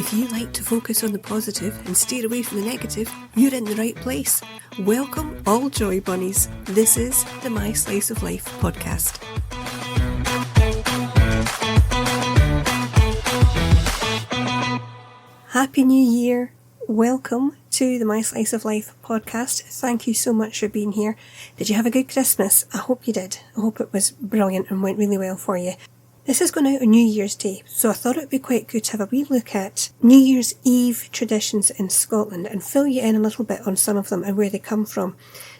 If you like to focus on the positive and steer away from the negative, you're in the right place. Welcome, all joy bunnies. This is the My Slice of Life podcast. Happy New Year. Welcome to the My Slice of Life podcast. Thank you so much for being here. Did you have a good Christmas? I hope you did. I hope it was brilliant and went really well for you. This is going out on New Year's Day, so I thought it would be quite good to have a wee look at New Year's Eve traditions in Scotland and fill you in a little bit on some of them and where they come from.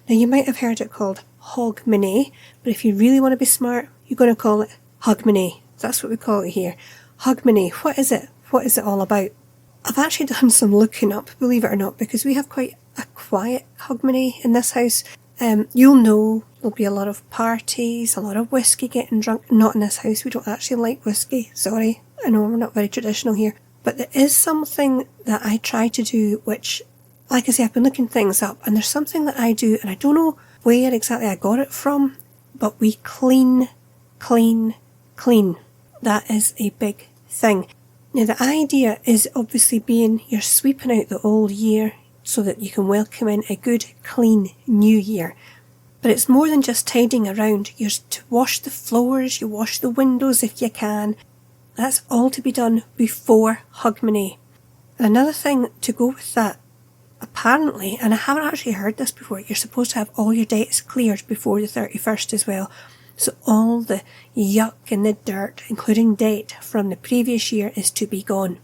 Now, you might have heard it called Hogmanay, but if you really want to be smart, you're going to call it Hogmanay. That's what we call it here. Hogmanay. What is it? What is it all about? I've actually done some looking up, believe it or not, because we have quite a quiet Hogmanay in this house. You'll know there'll be a lot of parties, a lot of whiskey getting drunk. Not in this house, we don't actually like whiskey, sorry. I know we're not very traditional here. But there is something that I try to do, which, like I say, I've been looking things up, and there's something that I do, and I don't know where exactly I got it from, but we clean. That is a big thing. Now, the idea is obviously being you're sweeping out the old year so that you can welcome in a good, clean new year. But it's more than just tidying around. You're to wash the floors, you wash the windows if you can. That's all to be done before Hogmanay. And another thing to go with that, apparently, and I haven't actually heard this before, you're supposed to have all your debts cleared before the 31st as well. So all the yuck and the dirt, including debt from the previous year, is to be gone.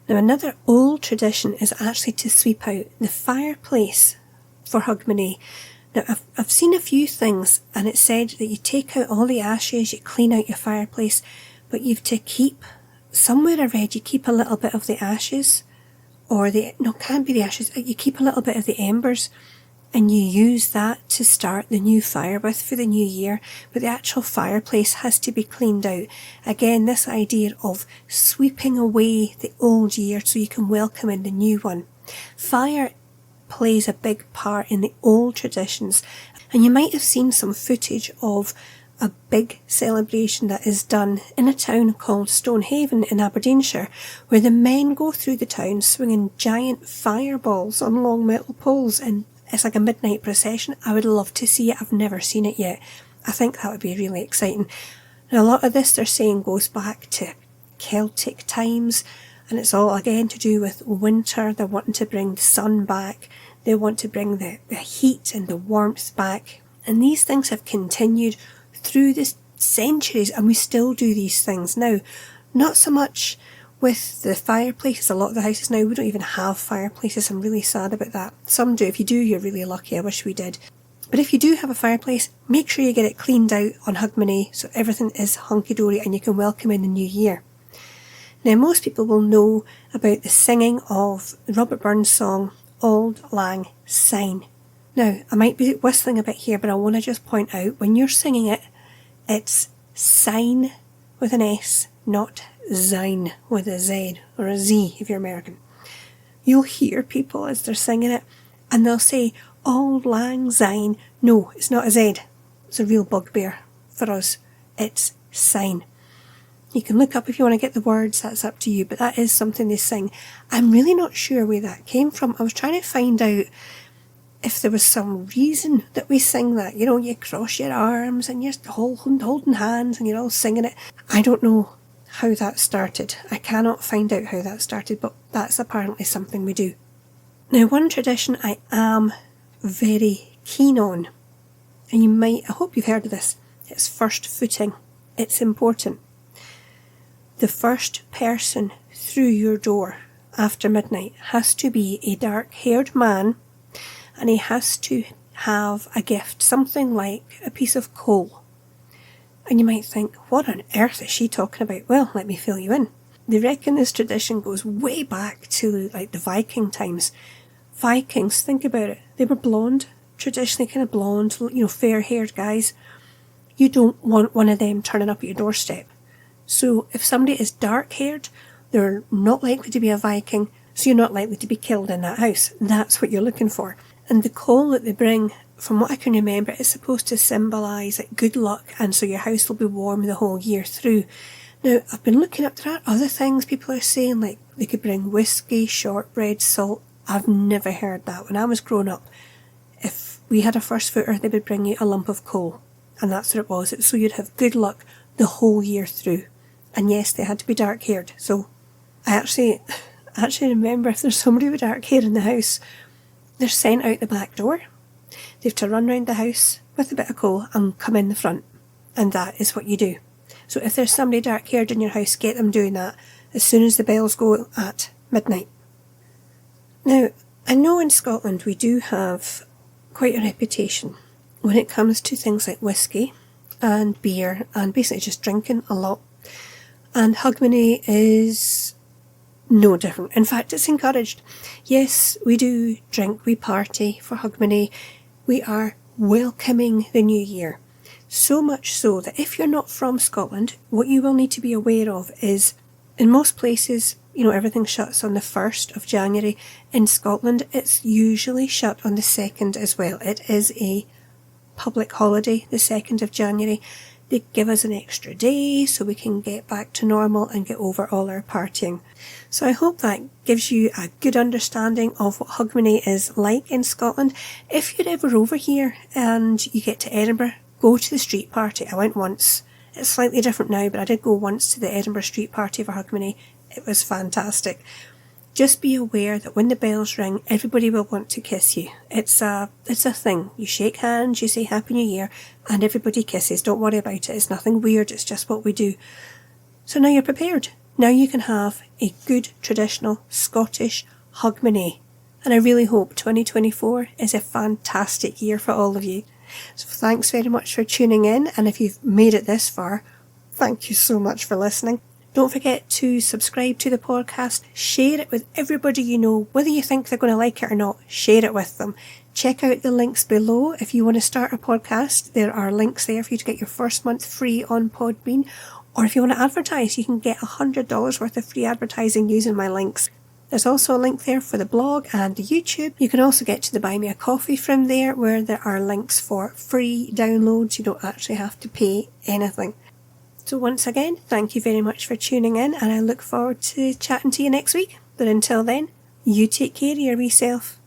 Now, another old tradition is actually to sweep out the fireplace for Hogmanay. Now, I've seen a few things, and it said that you take out all the ashes, you clean out your fireplace, but you've to keep, somewhere I read, you keep a little bit of the ashes, can't be the ashes, you keep a little bit of the embers, and you use that to start the new fire with for the new year, but the actual fireplace has to be cleaned out. Again, this idea of sweeping away the old year so you can welcome in the new one. Fire plays a big part in the old traditions, and you might have seen some footage of a big celebration that is done in a town called Stonehaven in Aberdeenshire, where the men go through the town swinging giant fireballs on long metal poles, and it's like a midnight procession. I would love to see it. I've never seen it yet. I think that would be really exciting. And a lot of this, they're saying, goes back to Celtic times, and it's all again to do with winter. They're wanting to bring the sun back. They want to bring the heat and the warmth back. And these things have continued through the centuries, and we still do these things now. Not so much with the fireplaces. A lot of the houses now, we don't even have fireplaces. I'm really sad about that. Some do. If you do, you're really lucky. I wish we did. But if you do have a fireplace, make sure you get it cleaned out on Hogmanay so everything is hunky-dory and you can welcome in the new year. Now, most people will know about the singing of Robert Burns' song, Auld Lang Syne. Now, I might be whistling a bit here, but I want to just point out, when you're singing it, it's sign with an S, not Zine with a Z or a Z if you're American. You'll hear people as they're singing it, and they'll say, Auld Lang Syne. No, it's not a Z. It's a real bugbear for us. It's sign. You can look up if you want to get the words, that's up to you, but that is something they sing. I'm really not sure where that came from. I was trying to find out if there was some reason that we sing that. You know, you cross your arms and you're holding hands and you're all singing it. I don't know how that started. I cannot find out how that started, but that's apparently something we do. Now, one tradition I am very keen on, and I hope you've heard of this, it's first footing. It's important. The first person through your door after midnight has to be a dark-haired man, and he has to have a gift, something like a piece of coal. And you might think, what on earth is she talking about? Well, let me fill you in. They reckon this tradition goes way back to like the Viking times. Vikings, think about it. They were blonde, traditionally kind of blonde, fair-haired guys. You don't want one of them turning up at your doorstep. So if somebody is dark-haired, they're not likely to be a Viking, so you're not likely to be killed in that house. That's what you're looking for. And the coal that they bring, from what I can remember, is supposed to symbolise good luck, and so your house will be warm the whole year through. Now, I've been looking up, there are other things people are saying, like they could bring whiskey, shortbread, salt. I've never heard that. When I was growing up, if we had a first footer, they would bring you a lump of coal. And that's what it was. So you'd have good luck the whole year through. And yes, they had to be dark-haired. So I actually remember, if there's somebody with dark hair in the house, they're sent out the back door. They have to run round the house with a bit of coal and come in the front. And that is what you do. So if there's somebody dark-haired in your house, get them doing that as soon as the bells go at midnight. Now, I know in Scotland we do have quite a reputation when it comes to things like whiskey and beer and basically just drinking a lot. And Hogmanay is no different. In fact, it's encouraged. Yes, we do drink, we party for Hogmanay. We are welcoming the new year. So much so that if you're not from Scotland, what you will need to be aware of is, in most places, everything shuts on the 1st of January. In Scotland, it's usually shut on the 2nd as well. It is a public holiday, the 2nd of January. They give us an extra day so we can get back to normal and get over all our partying. So I hope that gives you a good understanding of what Hogmanay is like in Scotland. If you're ever over here and you get to Edinburgh, go to the street party. I went once. It's slightly different now, but I did go once to the Edinburgh street party for Hogmanay. It was fantastic. Just be aware that when the bells ring, everybody will want to kiss you. It's a thing. You shake hands, you say Happy New Year, and everybody kisses. Don't worry about it. It's nothing weird. It's just what we do. So now you're prepared. Now you can have a good traditional Scottish Hogmanay. And I really hope 2024 is a fantastic year for all of you. So thanks very much for tuning in, and if you've made it this far, thank you so much for listening. Don't forget to subscribe to the podcast, share it with everybody you know, whether you think they're going to like it or not, share it with them. Check out the links below. If you want to start a podcast, there are links there for you to get your first month free on Podbean, or if you want to advertise, you can get $100 worth of free advertising using my links. There's also a link there for the blog and the YouTube. You can also get to the Buy Me a Coffee from there, where there are links for free downloads. You don't actually have to pay anything. So once again, thank you very much for tuning in, and I look forward to chatting to you next week. But until then, you take care of your wee self.